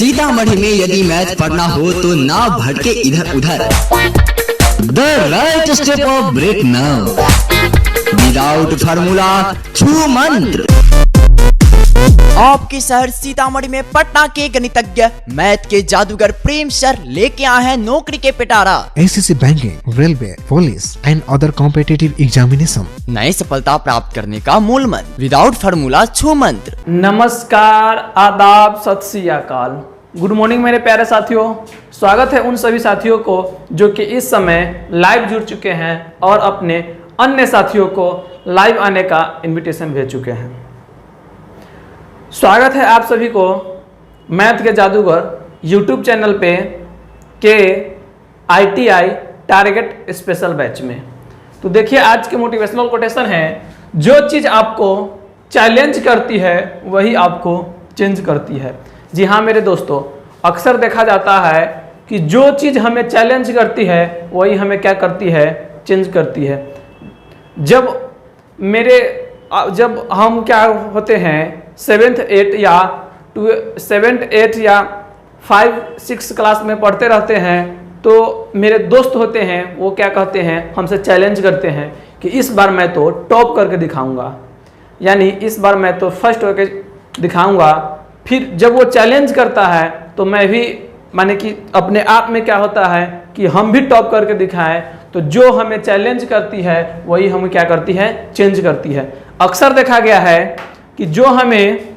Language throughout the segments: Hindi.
सीतामढ़ी में यदि मैथ पढ़ना हो तो ना भटके इधर उधर। The right step of break now without formula छू मंत्र। आपके शहर सीतामढ़ी में पटना के गणितज्ञ मैथ के जादूगर प्रेम सर लेके आए हैं नौकरी के पिटारा। SSC banking, railway, police and other competitive examination. नई सफलता प्राप्त करने का मूल मंत्र विदाउट फार्मूला छू मंत्र। नमस्कार, आदाब, सत श्री अकाल, गुड मॉर्निंग मेरे प्यारे साथियों। स्वागत है उन सभी साथियों को जो कि इस समय लाइव जुड़ चुके हैं और अपने अन्य साथियों को लाइव आने का इनविटेशन भेज चुके हैं। स्वागत है आप सभी को मैथ के जादूगर यूट्यूब चैनल पे के ITI टारगेट स्पेशल बैच में। तो देखिए, आज के मोटिवेशनल कोटेशन है, जो चीज़ आपको चैलेंज करती है वही आपको चेंज करती है। जी हाँ मेरे दोस्तों, अक्सर देखा जाता है कि जो चीज़ हमें चैलेंज करती है वही हमें क्या करती है, चेंज करती है। जब हम क्या होते हैं 7th 8 या 7th 8 या 5 6 क्लास में पढ़ते रहते हैं, तो मेरे दोस्त होते हैं वो क्या कहते हैं, हमसे चैलेंज करते हैं कि इस बार मैं तो टॉप करके दिखाऊंगा, यानी इस बार मैं तो फर्स्ट होकर दिखाऊंगा। फिर जब वो चैलेंज करता है तो मैं भी माने कि अपने आप में क्या होता है कि हम भी टॉप करके दिखाएं। तो जो हमें चैलेंज करती है वही हमें क्या करती है, चेंज करती है। अक्सर देखा गया है कि जो हमें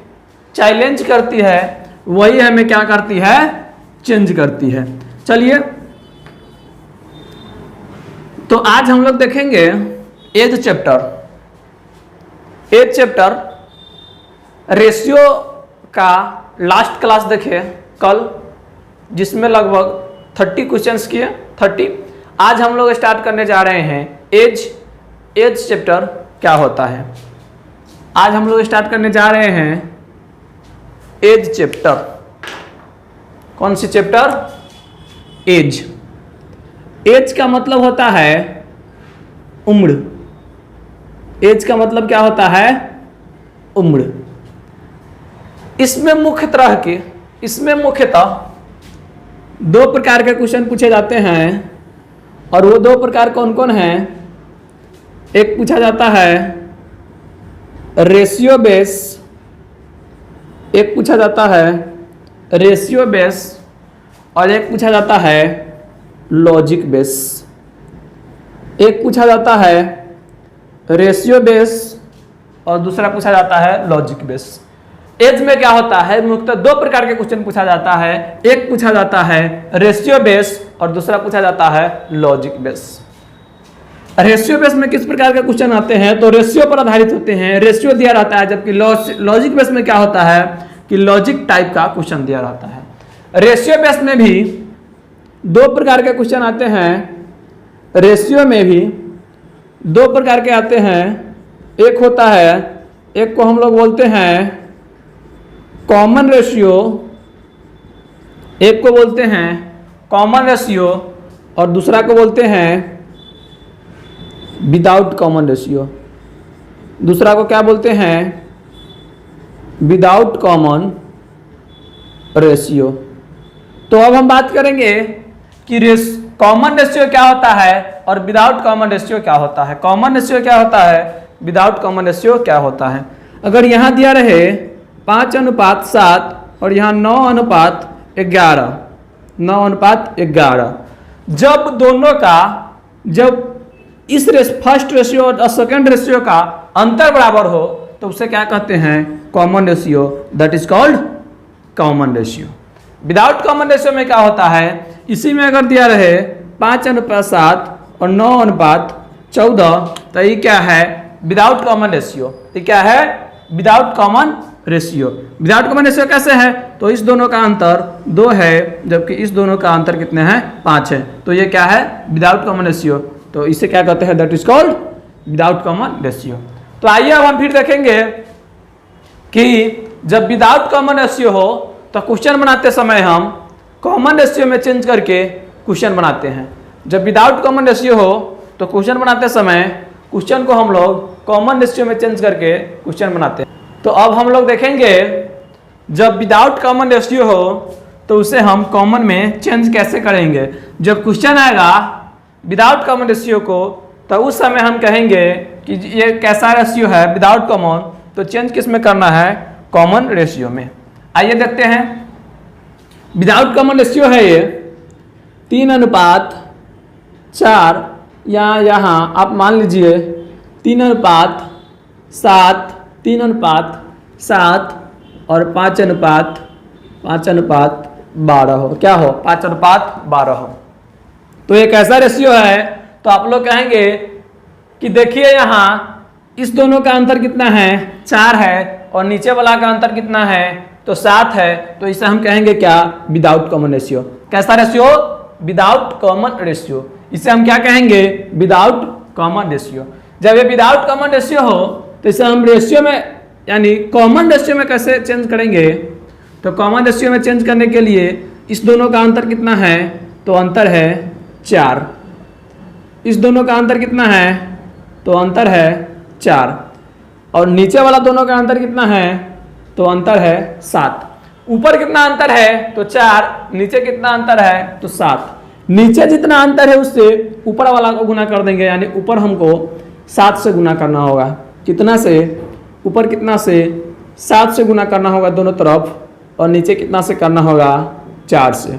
चैलेंज करती है वही हमें क्या करती है, चेंज करती है। चलिए, तो आज हम लोग देखेंगे एज चैप्टर रेशियो का लास्ट क्लास देखे कल, जिसमें लगभग 30 क्वेश्चंस किए 30। आज हम लोग स्टार्ट करने जा रहे हैं एज चैप्टर क्या होता है। आज हम लोग स्टार्ट करने जा रहे हैं एज चैप्टर। कौन सी चैप्टर? एज का मतलब होता है उम्र। एज का मतलब क्या होता है? उम्र। इसमें मुख्यतः 2 प्रकार के क्वेश्चन पूछे जाते हैं, और वो 2 प्रकार कौन कौन हैं? एक पूछा जाता है रेशियो बेस, एक पूछा जाता है रेशियो बेस, और एक पूछा जाता है लॉजिक बेस। एक पूछा जाता है रेशियो बेस और दूसरा पूछा जाता है लॉजिक बेस। एज में क्या होता है, मुख्यतः 2 प्रकार के क्वेश्चन पूछा जाता है। एक पूछा जाता है रेशियो बेस और दूसरा पूछा जाता है लॉजिक बेस। रेशियो बेस में किस प्रकार के क्वेश्चन आते हैं, तो रेशियो पर आधारित होते हैं, रेशियो दिया रहता है। जबकि लॉजिक बेस में क्या होता है कि लॉजिक टाइप का क्वेश्चन दिया रहता है। रेशियो बेस में भी 2 प्रकार के क्वेश्चन आते हैं। रेशियो में भी 2 प्रकार के आते हैं। एक होता है, एक को हम लोग बोलते हैं कॉमन रेशियो, एक को बोलते हैं कॉमन रेशियो और दूसरा को बोलते हैं विदाउट कॉमन रेशियो। दूसरा को क्या बोलते हैं? Without common ratio. तो अब हम बात करेंगे कि कॉमन रेशियो क्या होता है और विदाउट कॉमन रेशियो क्या होता है। कॉमन रेशियो क्या होता है, विदाउट कॉमन रेशियो क्या होता है। अगर यहाँ दिया रहे 5:7 और यहाँ 9:11, 9:11, जब इस फर्स्ट रेशियो और सेकंड रेशियो का अंतर बराबर हो तो उसे क्या कहते हैं? Common ratio. That is called common ratio. Without common ratio में क्या होता है, इसी में अगर दिया रहे 5:7 और 9:14, तो ये क्या है? Without common ratio. ये क्या है? Without common ratio. Without common ratio कैसे है, तो इस दोनों का अंतर 2 है, जबकि इस दोनों का अंतर कितने हैं? 5 है। तो ये क्या है? Without common ratio. तो इसे क्या कहते हैं? That is called without common ratio. तो आइए अब हम फिर देखेंगे कि जब विदाउट कॉमन रेशियो हो तो क्वेश्चन बनाते समय हम कॉमन रेशियो में चेंज करके क्वेश्चन बनाते हैं। जब विदाउट कॉमन रेशियो हो तो क्वेश्चन बनाते समय क्वेश्चन को हम लोग कॉमन रेशियो में चेंज करके क्वेश्चन बनाते हैं। तो अब हम लोग देखेंगे जब विदाउट कॉमन रेशियो हो तो उसे हम कॉमन में चेंज कैसे करेंगे। जब क्वेश्चन आएगा विदाउट कॉमन रेशियो को, तो उस समय हम कहेंगे कि ये कैसा रेशियो है विदाउट कॉमन, तो चेंज किस में करना है, कॉमन रेशियो में। आइए देखते हैं, विदाउट कॉमन रेशियो है ये 3:4, या यहाँ आप मान लीजिए 3:7, 3:7 और 5:12 हो, क्या हो, 5:12 हो। तो एक ऐसा रेशियो है, तो आप लोग कहेंगे कि देखिए यहाँ इस दोनों का अंतर कितना है, 4 है, और नीचे वाला का अंतर कितना है, तो 7 है। तो इसे हम कहेंगे क्या, विदाउट कॉमन रेशियो। कैसा रेशियो, विदाउट कॉमन रेशियो। इसे हम क्या कहेंगे, विदाउट कॉमन रेशियो। जब ये विदाउट कॉमन रेशियो हो, तो इसे हम रेशियो में यानी कॉमन रेशियो में कैसे चेंज करेंगे, तो कॉमन रेशियो में चेंज करने के लिए इस दोनों का अंतर कितना है, तो अंतर है 4। इस दोनों का अंतर कितना है, तो अंतर है 4, और नीचे वाला दोनों का अंतर कितना है, तो अंतर है 7। ऊपर कितना अंतर है, तो 4, नीचे कितना अंतर है, तो 7। नीचे जितना अंतर है उससे ऊपर वाला को गुना कर देंगे, यानी ऊपर हमको 7 से गुना करना होगा। कितना से, ऊपर कितना से, 7 से गुना करना होगा दोनों तरफ, और नीचे कितना से करना होगा, 4 से।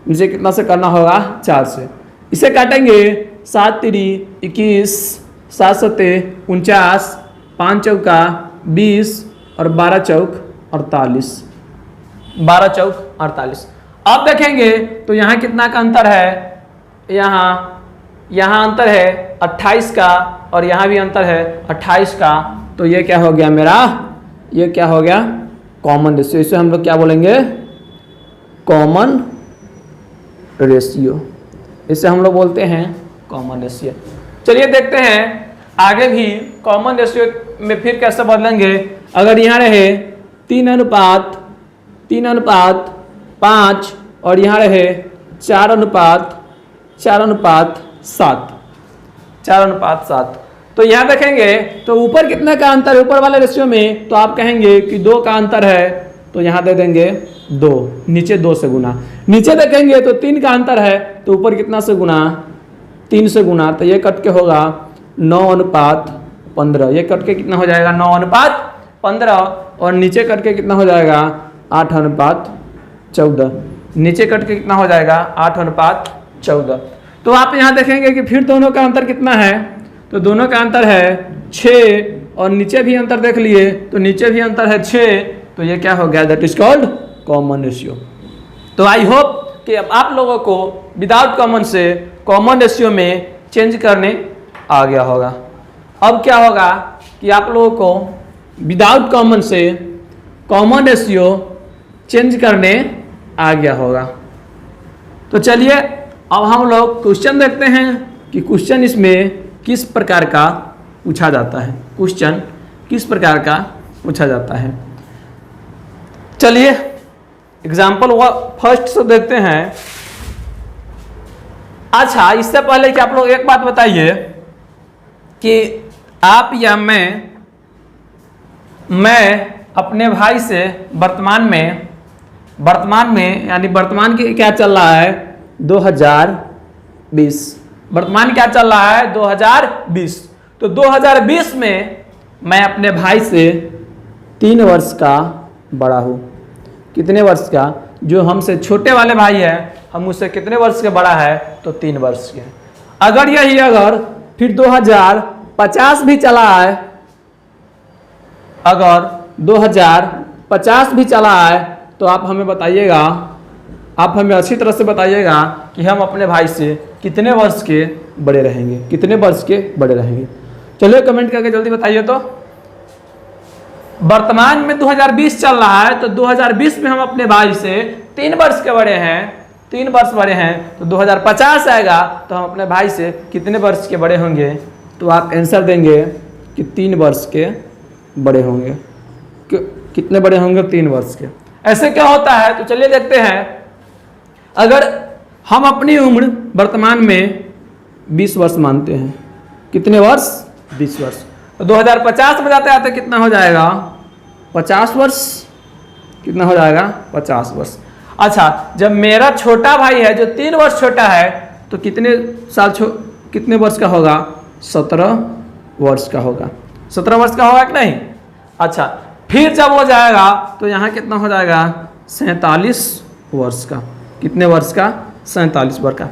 नीचे कितना से करना होगा, 4 से। इसे काटेंगे, 7 3 21, 7 7 49, 5 चौका 20 और 12 चौक 48, 12 चौक 48। अब देखेंगे तो यहाँ कितना का अंतर है, यहाँ अंतर है 28 का, और यहाँ भी अंतर है 28 का। तो ये क्या हो गया मेरा, ये क्या हो गया, कॉमन रेशियो। इसे हम लोग क्या बोलेंगे, कॉमन रेशियो। इसे हम लोग बोलते हैं कॉमन रेशियो। चलिए देखते हैं आगे भी कॉमन रेशियो में फिर कैसे बदलेंगे। अगर यहाँ रहे 3:5 और यहाँ रहे 4:7, तो यहाँ देखेंगे तो ऊपर कितने का अंतर है, ऊपर वाले रेशियो में, तो आप कहेंगे कि 2 का अंतर है, तो यहाँ दे देंगे 2, नीचे 2 से गुना। नीचे देखेंगे तो 3 का अंतर है, तो ऊपर कितना से गुना, 3 से गुना, तो ये कट के होगा 9:15। ये कट के कितना हो जाएगा, 9:15, और नीचे कट के कितना हो जाएगा, 8:14। नीचे कट के कितना हो जाएगा, 8:14। तो आप यहाँ देखेंगे कि फिर दोनों का अंतर कितना है, तो दोनों का अंतर है 6, और नीचे भी अंतर देख लिए तो नीचे भी अंतर है 6। तो ये क्या हो गया, that is called common ratio. तो आई होप कि अब आप लोगों को विदाउट कॉमन से कॉमन रेशियो में चेंज करने आ गया होगा। अब क्या होगा कि आप लोगों को विदाउट कॉमन से कॉमन रेशियो चेंज करने आ गया होगा। तो चलिए अब हम लोग क्वेश्चन देखते हैं कि क्वेश्चन इसमें किस प्रकार का पूछा जाता है, क्वेश्चन किस प्रकार का पूछा जाता है। चलिए एग्जाम्पल फर्स्ट से देखते हैं। अच्छा, इससे पहले कि आप लोग एक बात बताइए कि आप या मैं अपने भाई से वर्तमान में यानी वर्तमान की क्या चल रहा है, 2020। वर्तमान क्या चल रहा है, 2020। तो 2020 में मैं अपने भाई से 3 वर्ष का बड़ा हूँ। कितने वर्ष का, जो हमसे छोटे वाले भाई है, हम उससे कितने वर्ष के बड़ा है, तो 3 वर्ष के। अगर फिर 2050 भी चला है, अगर 2050 भी चला है, तो आप हमें बताइएगा, आप हमें अच्छी तरह से बताइएगा कि हम अपने भाई से कितने वर्ष के बड़े रहेंगे, कितने वर्ष के बड़े रहेंगे। चलिए कमेंट करके जल्दी बताइए। तो वर्तमान में 2020 चल रहा है, तो 2020 में हम अपने भाई से 3 वर्ष के बड़े हैं, 3 वर्ष बड़े हैं। तो 2050 आएगा तो हम अपने भाई से कितने वर्ष के बड़े होंगे, तो आप आंसर देंगे कि 3 वर्ष के बड़े होंगे। कितने बड़े होंगे, 3 वर्ष के। ऐसे क्या होता है, तो चलिए देखते हैं। अगर हम अपनी उम्र वर्तमान में 20 वर्ष मानते हैं, कितने वर्ष, 20 वर्ष, तो 2050 में जाते आते कितना हो जाएगा, 50 वर्ष। कितना हो जाएगा, 50 वर्ष। अच्छा, जब मेरा छोटा भाई है जो 3 वर्ष छोटा है तो कितने वर्ष का होगा? 17 वर्ष का होगा। 17 वर्ष का होगा कि नहीं? अच्छा, फिर जब हो जाएगा तो यहाँ कितना हो जाएगा? 47 वर्ष का। कितने वर्ष का? 47 वर्ष का।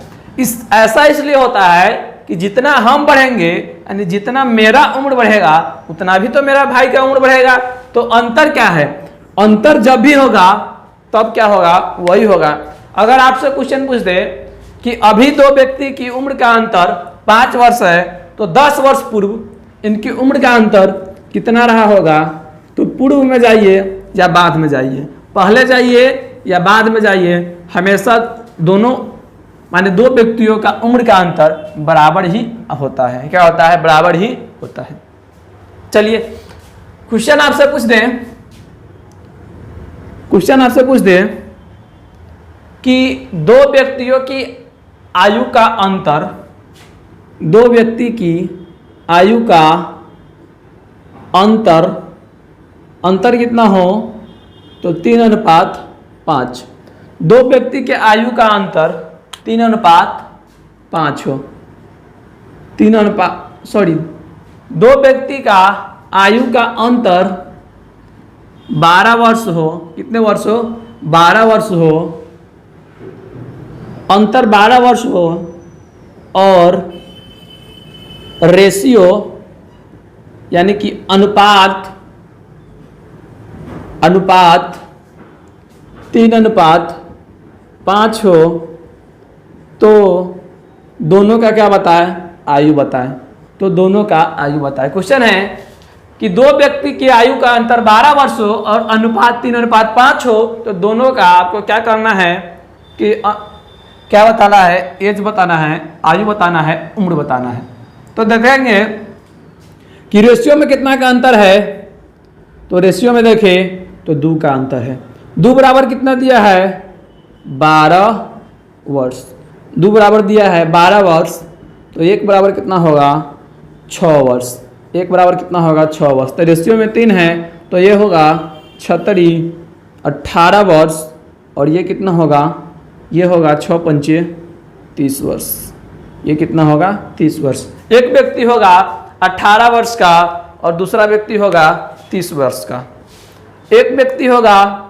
ऐसा इसलिए होता है कि जितना हम बढ़ेंगे यानी जितना मेरा उम्र बढ़ेगा उतना भी तो मेरा भाई का उम्र बढ़ेगा। तो अंतर क्या है? अंतर जब भी होगा तब क्या होगा? वही होगा। अगर आपसे क्वेश्चन पूछ दे कि अभी 2 व्यक्ति की उम्र का अंतर 5 वर्ष है तो 10 वर्ष पूर्व इनकी उम्र का अंतर कितना रहा होगा? तो पूर्व में जाइए या बाद में जाइए, पहले जाइए या बाद में जाइए, हमेशा दोनों माने 2 व्यक्तियों का उम्र का अंतर बराबर ही होता है। क्या होता है? बराबर ही होता है। चलिए क्वेश्चन आपसे पूछ दें कि 2 व्यक्तियों की आयु का अंतर, 2 व्यक्ति की आयु का अंतर कितना हो? तो 3:5। 2 व्यक्ति के आयु का अंतर 3:5 हो। 2 व्यक्ति का आयु का अंतर 12 वर्ष हो। कितने वर्ष हो? 12 वर्ष हो। अंतर 12 वर्ष हो और रेशियो यानी कि अनुपात 3:5 हो तो दोनों का क्या बताए? आयु बताए। तो दोनों का आयु बताए। क्वेश्चन है कि 2 व्यक्ति की आयु का अंतर 12 वर्ष हो और अनुपात 3:5 हो तो दोनों का आपको क्या करना है कि क्या बताना है? एज बताना है, आयु बताना है, उम्र बताना है। तो देखेंगे कि रेशियो में कितना का अंतर है। तो रेशियो में देखें तो 2 का अंतर है। 2 बराबर कितना दिया है? 12 वर्ष। 2 बराबर दिया है 12 वर्ष तो 1 बराबर कितना होगा? 6 वर्ष। 1 बराबर कितना होगा? 6 वर्ष। तो रेशियो में 3 है तो ये होगा 36 18 वर्ष और ये कितना होगा? ये होगा 6 पंचे 30 वर्ष। ये कितना होगा? 30 वर्ष। एक व्यक्ति होगा 18 वर्ष का और दूसरा व्यक्ति होगा 30 वर्ष का। एक व्यक्ति होगा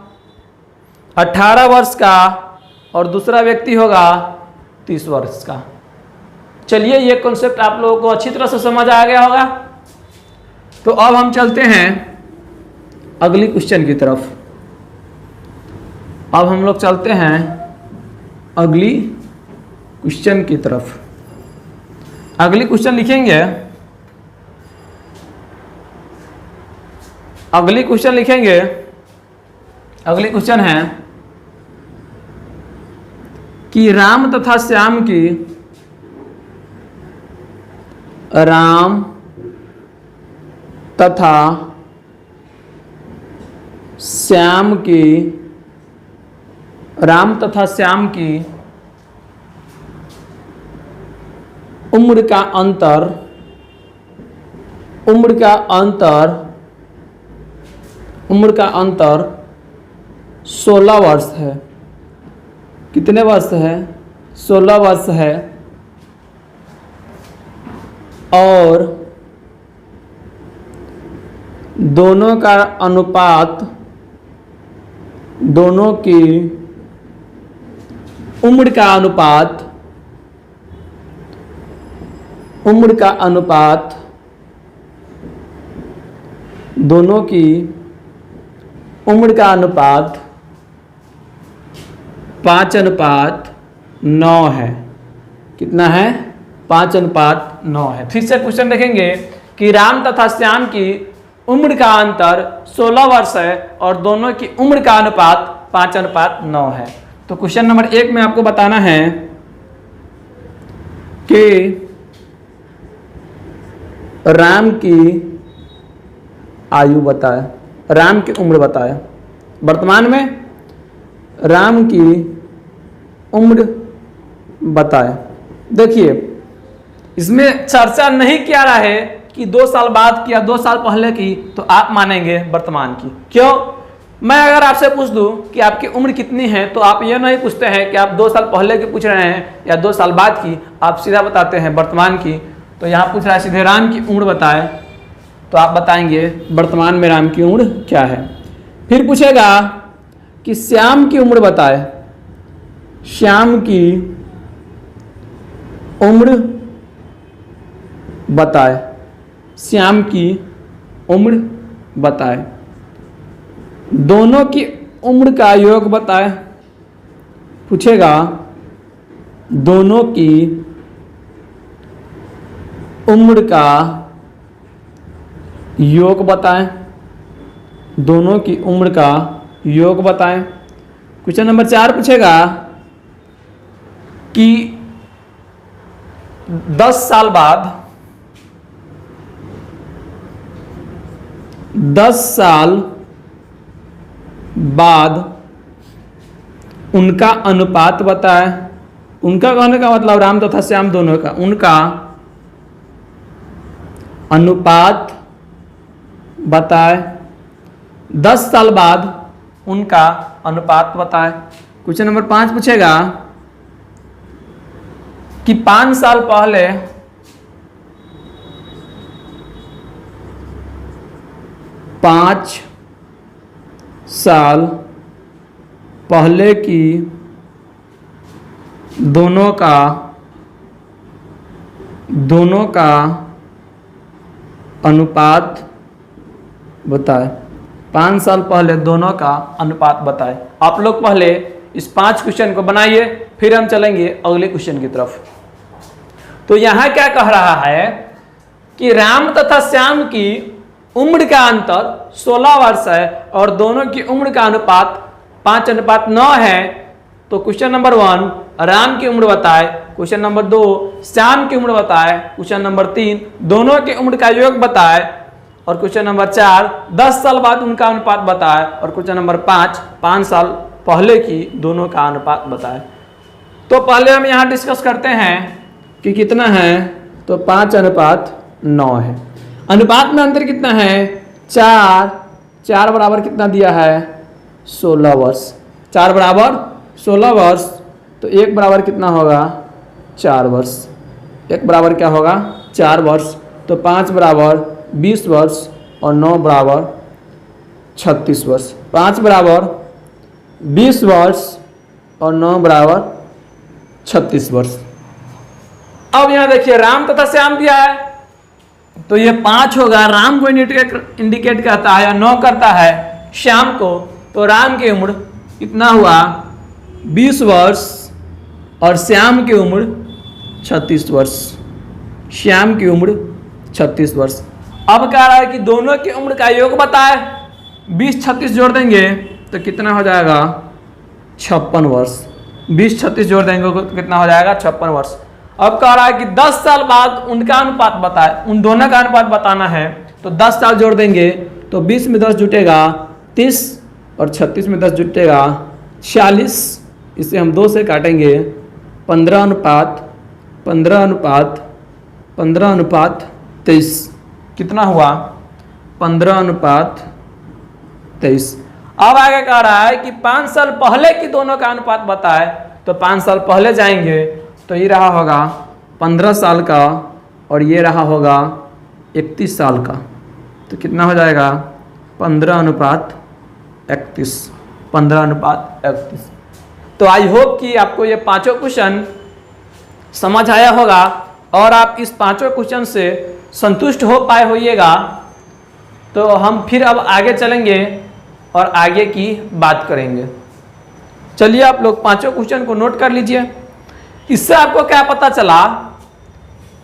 18 वर्ष का और दूसरा व्यक्ति होगा 30 वर्ष का। चलिए ये कॉन्सेप्ट आप लोगों को अच्छी तरह से समझ आ गया होगा। तो अब हम चलते हैं अगली क्वेश्चन की तरफ। अब हम लोग चलते हैं अगली क्वेश्चन की तरफ। अगली क्वेश्चन लिखेंगे, अगली क्वेश्चन है कि राम तथा श्याम की उम्र का अंतर 16 वर्ष है। कितने वर्ष है? 16 वर्ष है। और दोनों का अनुपात, दोनों की उम्र का अनुपात दोनों की उम्र का अनुपात 5:9 है। कितना है? 5:9 है। फिर से क्वेश्चन देखेंगे कि राम तथा श्याम की उम्र का अंतर 16 वर्ष है और दोनों की उम्र का अनुपात 5:9 है। तो क्वेश्चन नंबर 1 में आपको बताना है कि राम की आयु बताए, राम की उम्र बताए। वर्तमान में राम की उम्र बताए। देखिए इसमें चर्चा नहीं किया रहा है कि 2 साल बाद की या 2 साल पहले की, तो आप मानेंगे वर्तमान की। क्यों? मैं अगर आपसे पूछ दूं कि आपकी उम्र कितनी है, तो आप ये नहीं पूछते हैं कि आप 2 साल पहले की पूछ रहे हैं या 2 साल बाद की, आप सीधा बताते हैं वर्तमान की। तो यहाँ पूछ रहा है सीधे राम की उम्र बताए, तो आप बताएंगे वर्तमान में राम की उम्र क्या है। फिर पूछेगा कि श्याम की उम्र बताए, श्याम की उम्र बताए, श्याम की उम्र बताए, दोनों की उम्र का योग बताए। पूछेगा दोनों की उम्र का योग बताएं, दोनों की उम्र का योग बताएं। क्वेश्चन नंबर 4 पूछेगा कि 10 साल बाद, 10 साल बाद उनका अनुपात बताए। उनका कहने का मतलब राम तथा श्याम दोनों का, उनका अनुपात बताए। 10 साल बाद उनका अनुपात बताए। क्वेश्चन नंबर 5 पूछेगा कि 5 साल पहले पाँच साल पहले की दोनों का अनुपात बताए। 5 साल पहले दोनों का अनुपात बताए। आप लोग पहले इस 5 क्वेश्चन को बनाइए, फिर हम चलेंगे अगले क्वेश्चन की तरफ। तो यहाँ क्या कह रहा है कि राम तथा श्याम की उम्र का अंतर 16 वर्ष है और दोनों की उम्र का अनुपात 5:9 है। तो क्वेश्चन नंबर 1 राम की उम्र बताए, क्वेश्चन नंबर 2 श्याम की उम्र बताए, क्वेश्चन नंबर 3 दोनों की उम्र का योग बताए, और क्वेश्चन नंबर 4 10 साल बाद उनका अनुपात बताए, और क्वेश्चन नंबर 5 साल पहले की दोनों का अनुपात बताए। तो पहले हम यहाँ डिस्कस करते हैं कि कितना है। तो 5:9 है। अनुपात में अंतर कितना है? 4 बराबर कितना दिया है? 16 वर्ष। 4 बराबर 16 वर्ष, तो 1 बराबर कितना होगा? 4 वर्ष। 1 बराबर क्या होगा? 4 वर्ष। तो 5 बराबर 20 वर्ष और 9 बराबर 36 वर्ष। 5 बराबर 20 वर्ष और 9 बराबर 36 वर्ष। अब यहाँ देखिए राम तथा श्याम दिया है, तो ये 5 होगा। राम को इंडिकेट करता है या 9 करता है श्याम को। तो राम की उम्र कितना हुआ? 20 वर्ष और श्याम की उम्र 36 वर्ष। श्याम की उम्र 36 वर्ष। अब कह रहा है कि दोनों की उम्र का योग बताए। 20-36 जोड़ देंगे तो कितना हो जाएगा? 56 वर्ष। 20-36 जोड़ देंगे तो कितना हो जाएगा? 56 वर्ष। अब कह रहा है कि 10 साल बाद उनका अनुपात बताए, उन दोनों का अनुपात बताना है। तो 10 साल जोड़ देंगे तो 20 में 10 जुटेगा 30 और 36 में 10 जुटेगा 46। इसे हम 2 से काटेंगे। 15:23 कितना हुआ? 15:23। अब आगे कह रहा है कि 5 साल पहले की दोनों का अनुपात बताए। तो 5 साल पहले जाएंगे तो ये रहा होगा 15 साल का और ये रहा होगा 31 साल का। तो कितना हो जाएगा? 15:31। 15:31। तो आई होप कि आपको ये 5 क्वेश्चन समझ आया होगा और आप इस 5 क्वेश्चन से संतुष्ट हो पाए होइएगा। तो हम फिर अब आगे चलेंगे और आगे की बात करेंगे। चलिए आप लोग 5 क्वेश्चन को नोट कर लीजिए। इससे आपको क्या पता चला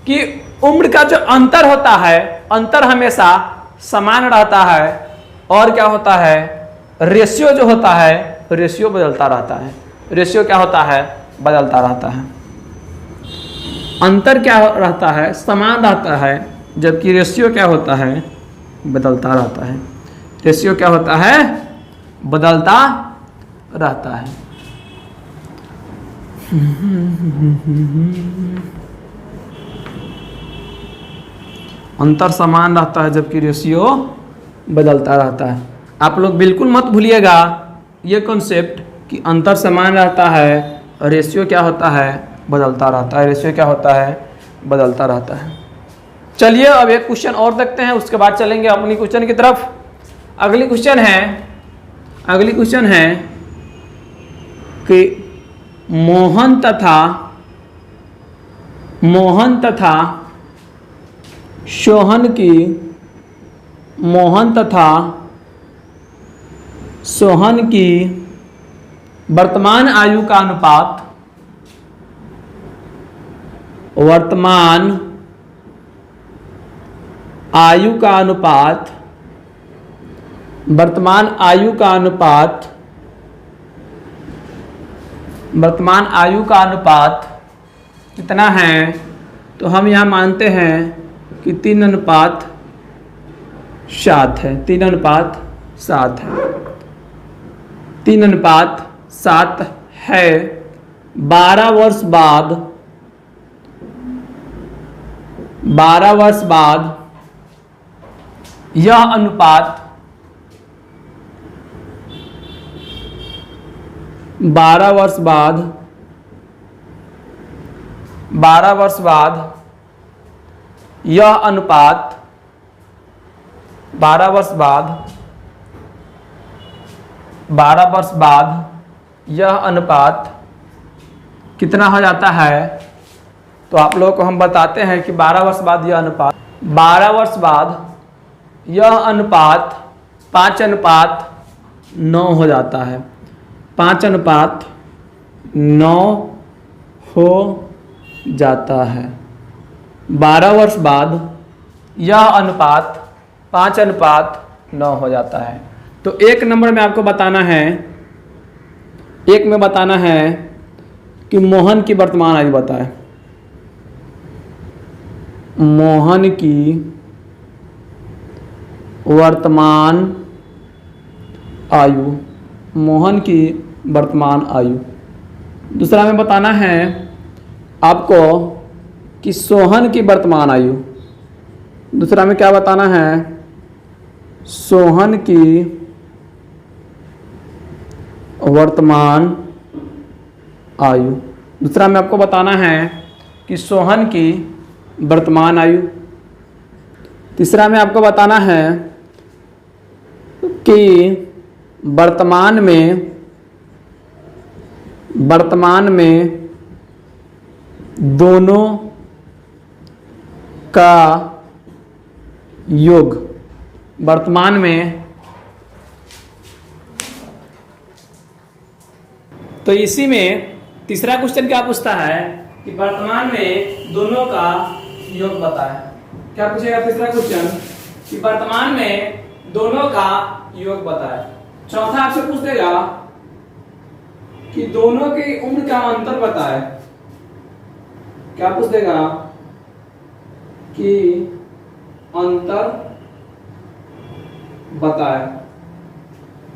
कि उम्र का जो अंतर होता है, अंतर हमेशा समान रहता है। और क्या होता है? रेशियो जो होता है, रेशियो बदलता रहता है। रेशियो क्या होता है? बदलता रहता है। अंतर क्या रहता है? समान रहता है, जबकि रेशियो क्या होता है? बदलता रहता है। रेशियो क्या होता है? बदलता रहता है। अंतर समान रहता है जबकि रेशियो बदलता रहता है। आप लोग बिल्कुल मत भूलिएगा ये कॉन्सेप्ट कि अंतर समान रहता है, रेशियो क्या होता है, बदलता रहता है। रेशियो क्या होता है, बदलता रहता है। चलिए अब एक क्वेश्चन और देखते हैं, उसके बाद चलेंगे अपनी क्वेश्चन की तरफ। अगली क्वेश्चन है कि मोहन तथा सोहन की वर्तमान आयु का अनुपात कितना है? तो हम यहाँ मानते हैं कि 3:7 है। 3:7 है। 3:7 है। 12 वर्ष बाद यह अनुपात 12 वर्ष बाद यह अनुपात 12 वर्ष बाद यह अनुपात कितना हो जाता है? तो आप लोगों को हम बताते हैं कि 12 वर्ष बाद यह अनुपात 5:9 हो जाता है। 5:9 हो जाता है। 12 वर्ष बाद यह अनुपात 5:9 हो जाता है। तो एक नंबर में आपको बताना है कि मोहन की वर्तमान आयु बताए। मोहन की वर्तमान आयु। दूसरा में बताना है आपको कि सोहन की वर्तमान आयु। दूसरा में क्या बताना है? सोहन की वर्तमान आयु। दूसरा में आपको बताना है कि सोहन की वर्तमान आयु। तीसरा में आपको बताना है कि वर्तमान में दोनों का योग। वर्तमान में तो इसी में तीसरा क्वेश्चन क्या पूछता है कि वर्तमान में दोनों का योग बताएं। क्या पूछेगा तीसरा क्वेश्चन कि वर्तमान में दोनों का योग बताएं। चौथा आपसे पूछ देगा कि दोनों की उम्र का अंतर बताएं। क्या पूछ देगा कि अंतर बताएं।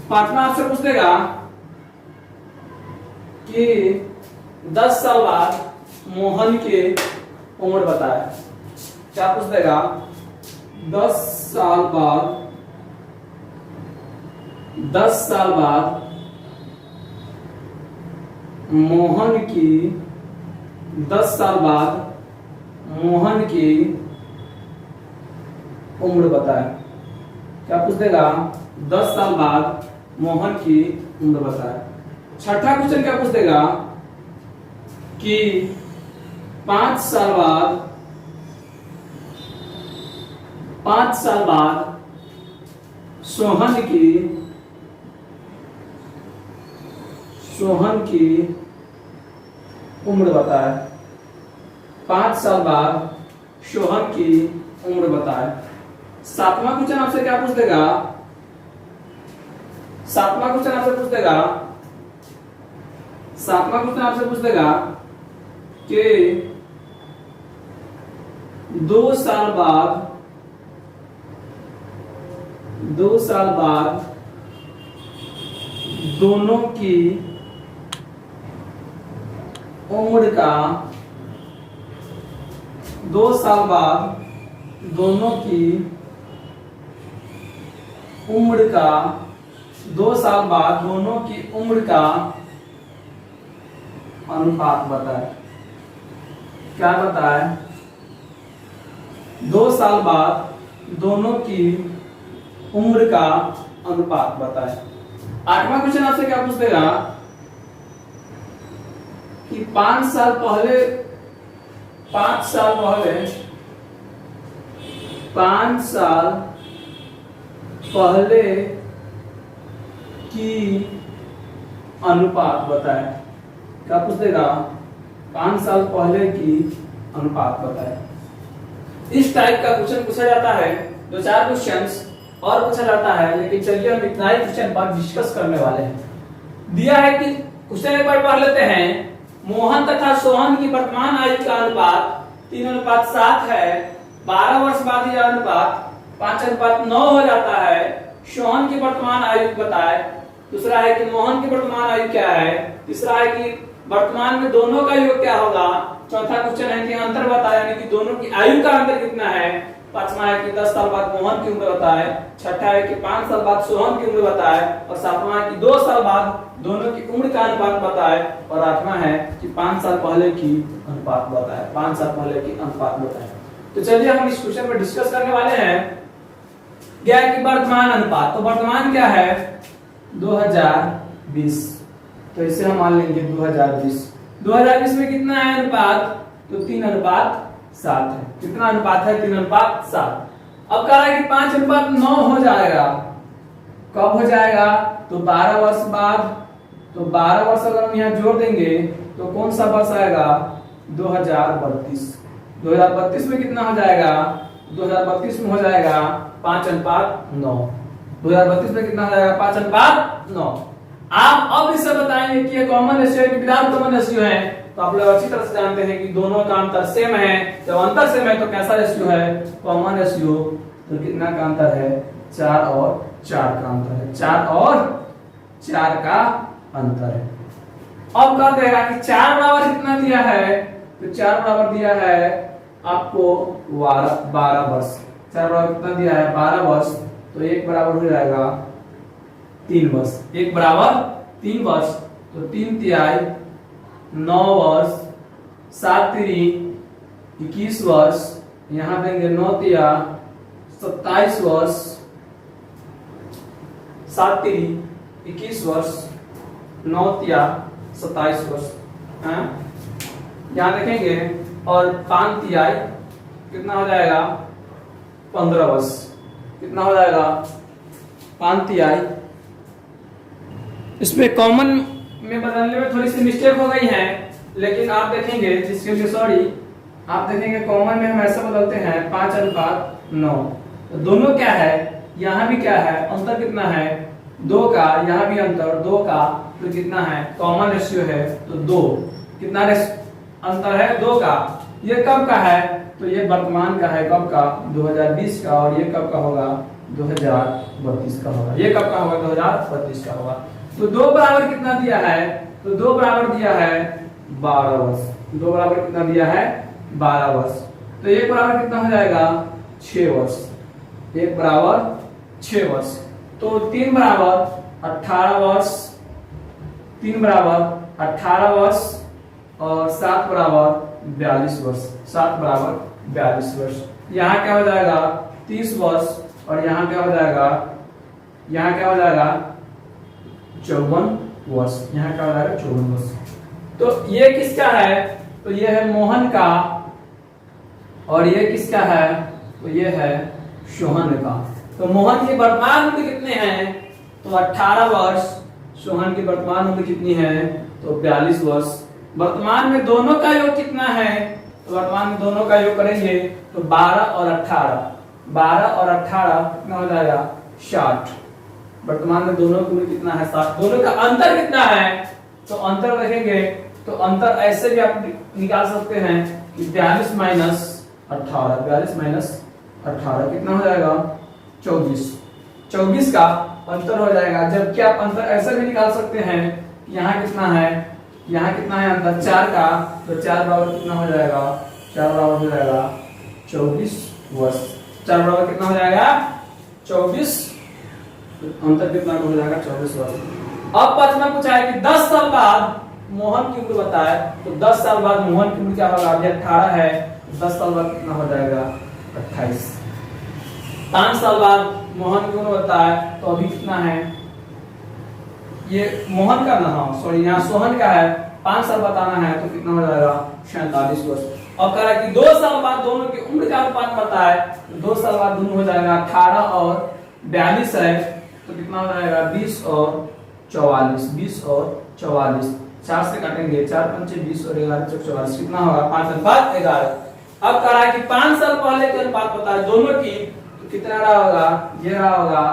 पांचवा आपसे पूछ देगा कि 10 साल बाद मोहन की उम्र बताए। क्या पूछ देगा? 10 साल बाद मोहन की 10 साल बाद मोहन की उम्र बताए। क्या पूछ देगा? 10 साल बाद मोहन की उम्र बताए। छठा क्वेश्चन क्या पूछ देगा कि 5 साल बाद सोहन की उम्र बताए। 5 साल बाद सोहन की उम्र बताए। सातवां क्वेश्चन आपसे क्या पूछ देगा? सातवां क्वेश्चन आपसे पूछ देगा कि 2 साल बाद दोनों की उम्र का 2 साल बाद दोनों की उम्र का 2 साल बाद दोनों की उम्र का अनुपात बताए। क्या बताए? 2 साल बाद दोनों की उम्र का अनुपात बताए। 8वां क्वेश्चन आपसे क्या पूछ देगा कि 5 साल पहले 5 साल पहले की अनुपात बताए। क्या पूछ देगा? 5 साल पहले की अनुपात बताए। इस टाइप का क्वेश्चन पूछा जाता है, 2-4 क्वेश्चंस और पूछा जाता है, लेकिन चलिए हम इतना ही क्वेश्चन पर डिस्कस करने वाले हैं। दिया है कि क्वेश्चन एक बार पढ़ लेते हैं। मोहन तथा सोहन की वर्तमान आयु का अनुपात 3:7 है। 12 वर्ष बाद यह अनुपात 5:9 हो जाता है। सोहन की वर्तमान आयु बताए। दूसरा है कि मोहन की वर्तमान आयु क्या है। तीसरा है कि वर्तमान में दोनों का योग क्या होगा। चौथा क्वेश्चन है कि अंतर बताए, यानी कि दोनों की आयु का अंतर कितना है। पांचवा है कि 10 साल बाद मोहन की उम्र बताए। छठा है कि 5 साल बाद सोहन की उम्र बताए। और सातवां है कि 2 साल बाद दोनों की उम्र का अनुपात बताए। और आठवां है कि 5 साल पहले की अनुपात बताए। 5 साल पहले की अनुपात बताए। तो चलिए हम इस क्वेश्चन पर डिस्कस करने वाले हैं। क्या है कि वर्तमान अनुपात, तो वर्तमान क्या है 2020, तो इसे हम मान लेंगे 2020 में कितना है अनुपात, तो 3:7 है। कितना अनुपात है? 3:7। अब कह रहा है कि 5:9 हो जाएगा। कब हो जाएगा? तो 12 वर्ष बाद। तो 12 वर्ष अगर हम यहाँ जोड़ देंगे तो कौन सा वर्ष आएगा? 2032। 2032 में कितना हो जाएगा? 2032 में हो जाएगा 5:9। 2032 में कितना हो जाएगा? 5:9। आप अब इसे बताएंगे कि ये कॉमन रेशियो है कि विदाउट कॉमन रेशियो है। तो आप लोग अच्छी तरह से जानते हैं कि दोनों का अंतर सेम है। जब अंतर सेम है तो कैसा रेशियो है? Common ratio. तो कितना का अंतर है? 4 और 4 का अंतर है। 4 और 4 का अंतर है। अब कह देगा कि 4 बराबर कितना दिया है? तो 4 बराबर दिया है आपको 12 वर्ष। 4 बराबर कितना दिया है? 12 वर्ष। तो 1 बराबर हो जाएगा 3 वर्ष। 1 बराबर 3 वर्ष। तो 3 तिहाई 9 वर्ष। 7 तिरी 21 वर्ष। यहां देंगे 9 तिया 27 वर्ष। 7 तिरी 21 वर्ष। 9 तिया 27 वर्ष। यहां देखेंगे और 5 तिहाई कितना हो जाएगा? 15 वर्ष। कितना हो जाएगा? 5 तिहाई। इसमें कॉमन में बदलने में थोड़ी सी मिस्टेक हो गई है, लेकिन आप देखेंगे आप देखेंगे कॉमन में हम ऐसा बदलते हैं 5:9। तो दोनों क्या है? यहाँ भी क्या है? अंतर कितना है? 2 का। यहाँ भी अंतर 2 का। तो कितना है? कॉमन रेशियो है तो 2। कितना अंतर है? 2 का। ये कब का है? तो ये वर्तमान का है। कब का? 2020 का। और ये कब का होगा? 2032 का होगा। ये कब का होगा? 2032 का होगा। तो 2 बराबर कितना दिया है? तो 2 बराबर दिया है 12 वर्ष। 2 बराबर कितना दिया है? 12 वर्ष। तो 1 बराबर कितना हो जाएगा? 6 वर्ष। 1 बराबर 6 वर्ष। तो 3 बराबर 18 वर्ष। 3 बराबर 18 वर्ष और 7 बराबर 42 वर्ष। 7 बराबर 42 वर्ष। यहाँ क्या हो जाएगा? 30 वर्ष। और यहाँ क्या हो जाएगा? यहाँ क्या हो जाएगा? 54 वर्ष। यहाँ क्या हो जाएगा? 54 वर्ष। तो ये किसका है? तो ये है मोहन का। और ये किसका है? तो ये है सोहन का। तो मोहन की वर्तमान उम्र कितने हैं? तो 18 वर्ष। सोहन की वर्तमान उम्र कितनी है? तो 42 वर्ष। वर्तमान में दोनों का योग कितना है? तो वर्तमान में दोनों का योग करेंगे तो 12 और 18। 12 और 18 कितना हो जाएगा? 60। वर्तमान में दोनों की उम्र कितना है? 60। दोनों का अंतर कितना है? तो अंतर देखेंगे तो अंतर ऐसे भी आप निकाल सकते हैं कि 42 माइनस 18। 42 माइनस 18 कितना हो जाएगा? 24। 24 का अंतर हो जाएगा। जबकि आप अंतर ऐसे भी निकाल सकते हैं कि यहाँ कितना है? यहाँ कितना है अंतर? 4 का। तो 4 बराबर कितना हो जाएगा? 4 बराबर हो जाएगा 24 वर्ष। 4 बराबर कितना हो जाएगा? 24 तो अंतर कितना हो जाएगा 24 वर्ष। अब प्रश्न में पूछा है कि 10 साल बाद मोहन की उम्र बताए, तो 10 साल बाद मोहन की उम्र क्या होगा? अभी 18 है, 10 साल बाद कितना हो जाएगा? 28। 5 साल बाद मोहन की उम्र बताए, तो अभी कितना है? ये मोहन का ना, सॉरी यहाँ सोहन का है, 5 साल बताना है तो कितना हो जाएगा? 47 वर्ष। अब कह रहा है कि 2 साल बाद दोनों की उम्र का अनुपात बताए, तो 2 साल बाद दोनों हो जाएगा 18 और 42 है, तो कितना हो जाएगा? 20 और 44। 20 और 44 4 से काटेंगे, 4 पंचे 20 और 11 चौक 44, कितना होगा? 5/11। अब कह रहा है कि 5 साल पहले के अनुपात बताए दोनों की, तो कितना रहा होगा? ये रहा होगा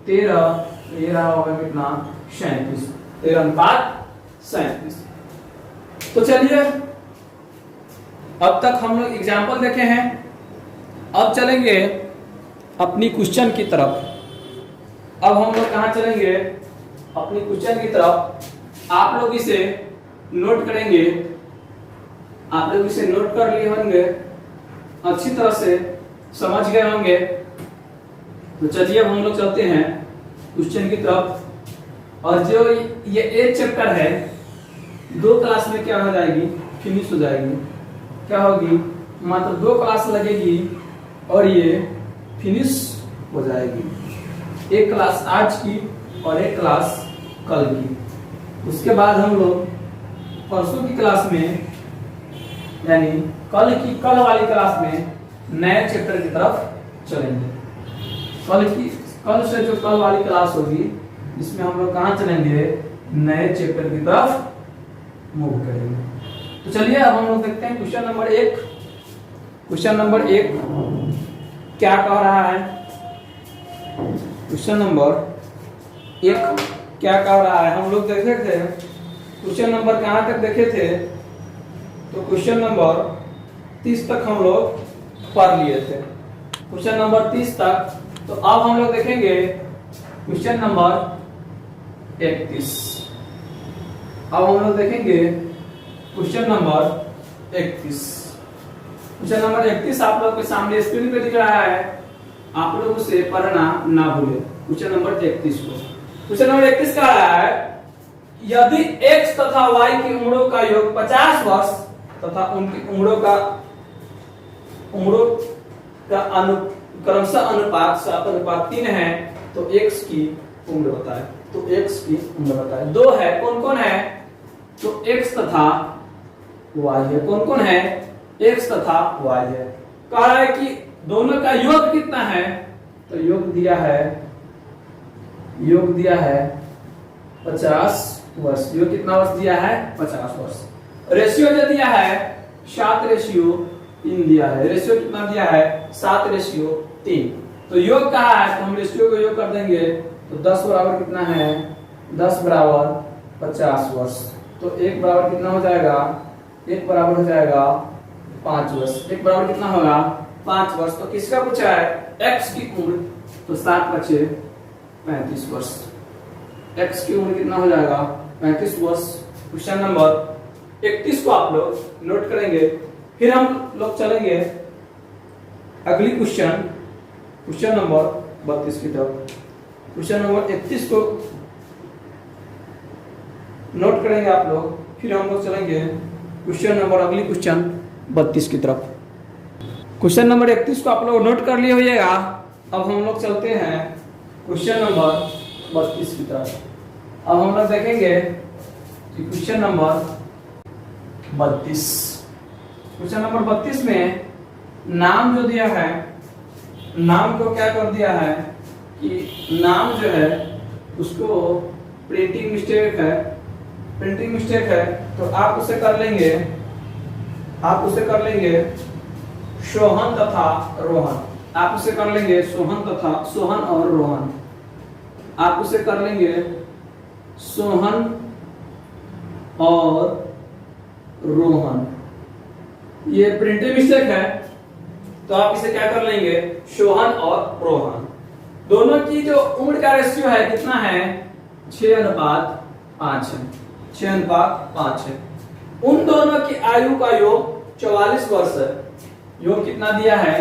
13, ये रहा होगा कितना? 37। 13:37। तो चलिए अब तक हम लोग एग्जाम्पल देखे हैं, अब चलेंगे अपनी क्वेश्चन की तरफ। अब हम लोग कहाँ चलेंगे? अपनी क्वेश्चन की तरफ। आप लोग इसे नोट करेंगे, आप लोग इसे नोट कर लिए होंगे, अच्छी तरह से समझ गए होंगे। तो चलिए अब हम लोग चलते हैं क्वेश्चन की तरफ। और जो ये एक चैप्टर है, 2 क्लास में क्या हो जाएगी? फिनिश हो जाएगी। क्या होगी? मात्र 2 क्लास लगेगी और ये फिनिश हो जाएगी। एक क्लास आज की और एक क्लास कल की। उसके बाद हम लोग परसों की क्लास में, यानी कल वाली क्लास में नए चैप्टर की तरफ चलेंगे। कल से जो कल वाली क्लास होगी, इसमें हम लोग कहाँ चलेंगे? नए चैप्टर की तरफ मूव करेंगे। तो चलिए अब हम लोग देखते हैं क्वेश्चन नंबर 1। क्वेश्चन नंबर 1 क्या कह रहा है? क्वेश्चन नंबर 1 क्या कह रहा है? हम लोग देखे थे क्वेश्चन नंबर कहाँ तक देखे थे, तो क्वेश्चन नंबर 30 तक हम लोग पढ़ लिए थे। क्वेश्चन नंबर 30 तक। तो अब हम लोग देखेंगे क्वेश्चन नंबर 31। अब हम लोग देखेंगे क्वेश्चन नंबर 31। क्वेश्चन नंबर 31 आप लोग के सामने स्क्रीन पे दिख रहा है, आप लोग उसे पढ़ना ना भूलें। क्वेश्चन नंबर 31 को। क्वेश्चन नंबर 31 कह रहा है, यदि x तथा y की उम्रों का योग 50 वर्ष तथा उनकी उम्रों का क्रमशः अनुपात 7:3 है, तो x की उम्र बताए। तो x की उम्र बताए। 2 है, कौन कौन है? तो x तथा y है। कौन कौन है? x तथा y है। कह रहा है कि दोनों का योग कितना है? तो योग दिया है 50 वर्ष। योग कितना वर्ष दिया है? 50 वर्ष। रेशियो जो दिया है 7:3 दिया है। रेशियो कितना दिया है? 7:3। तो योग कहा है, तो हम रेशियो को योग कर देंगे, तो 10 बराबर कितना है? 10 बराबर 50 वर्ष। तो 1 बराबर कितना हो जाएगा? 1 बराबर हो जाएगा 5 वर्ष। 1 बराबर कितना होगा? 5 वर्ष। तो किसका पूछा है? x की उम्र। तो 7 × 35 वर्ष। x की उम्र कितना हो जाएगा? 35 वर्ष। क्वेश्चन नंबर 31 को आप लोग नोट करेंगे। फिर हम लोग चलेंगे अगली क्वेश्चन नंबर 32 की तरफ। क्वेश्चन नंबर 31 को नोट करेंगे आप लोग, फिर हम लोग चलेंगे अगली क्वेश्चन 32 की तरफ। क्वेश्चन नंबर 31 को आप लोग नोट कर लिए होइएगा। अब हम लोग चलते हैं क्वेश्चन नंबर 32 की तरफ। अब हम लोग देखेंगे कि क्वेश्चन नंबर 32। क्वेश्चन नंबर 32 में नाम जो दिया है, नाम को क्या कर दिया है कि नाम जो है उसको प्रिंटिंग मिस्टेक है, तो आप उसे कर लेंगे सोहन तथा रोहन। आप उसे कर लेंगे सोहन और रोहन। आप उसे कर लेंगे सोहन और रोहन। ये प्रिंटिंग मिस्टेक है, तो आप इसे क्या कर लेंगे? सोहन और रोहन। दोनों की जो उम्र का रेशियो है कितना है? 6:5 है। 6:5 है। उन दोनों की आयु का योग 44 वर्ष है। योग कितना दिया है?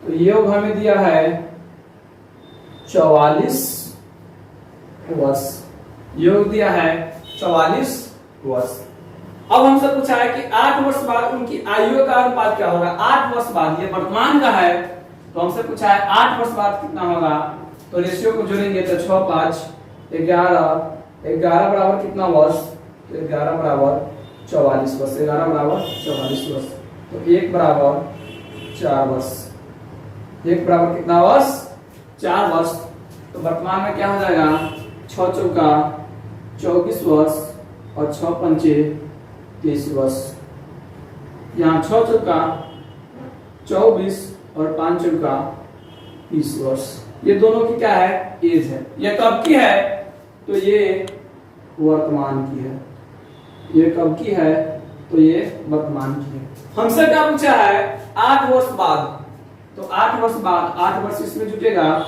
तो योग हमें दिया है 44 वर्ष। योग दिया है 44 वर्ष। अब हमसे पूछा है कि 8 वर्ष बाद उनकी आयु का अनुपात क्या होगा। 8 वर्ष बाद, ये वर्तमान का है, तो हमसे पूछा है 8 वर्ष बाद कितना होगा। तो रेशियो को जोड़ेंगे तो 6 5 11, 11 बराबर कितना वर्ष, तो 11 बराबर 44 वर्ष, 11 बराबर 44 वर्ष। तो 1 बराबर 4 वर्ष, 1 बराबर कितना वर्ष, 4 वर्ष। तो वर्तमान में क्या हो जाएगा, 6 चौका 24 वर्ष और 6 पंचे 30 वर्ष। यहाँ 6 चौका 24 और 5 चौका 30 वर्ष। ये दोनों की क्या है, एज है। ये कब की है, तो ये वर्तमान की है। ये कब की है, तो ये वर्तमान की है। हमसे क्या पूछा है, 8 वर्ष बाद। तो 8 वर्ष बाद, 8 वर्ष इसमें जुटेगा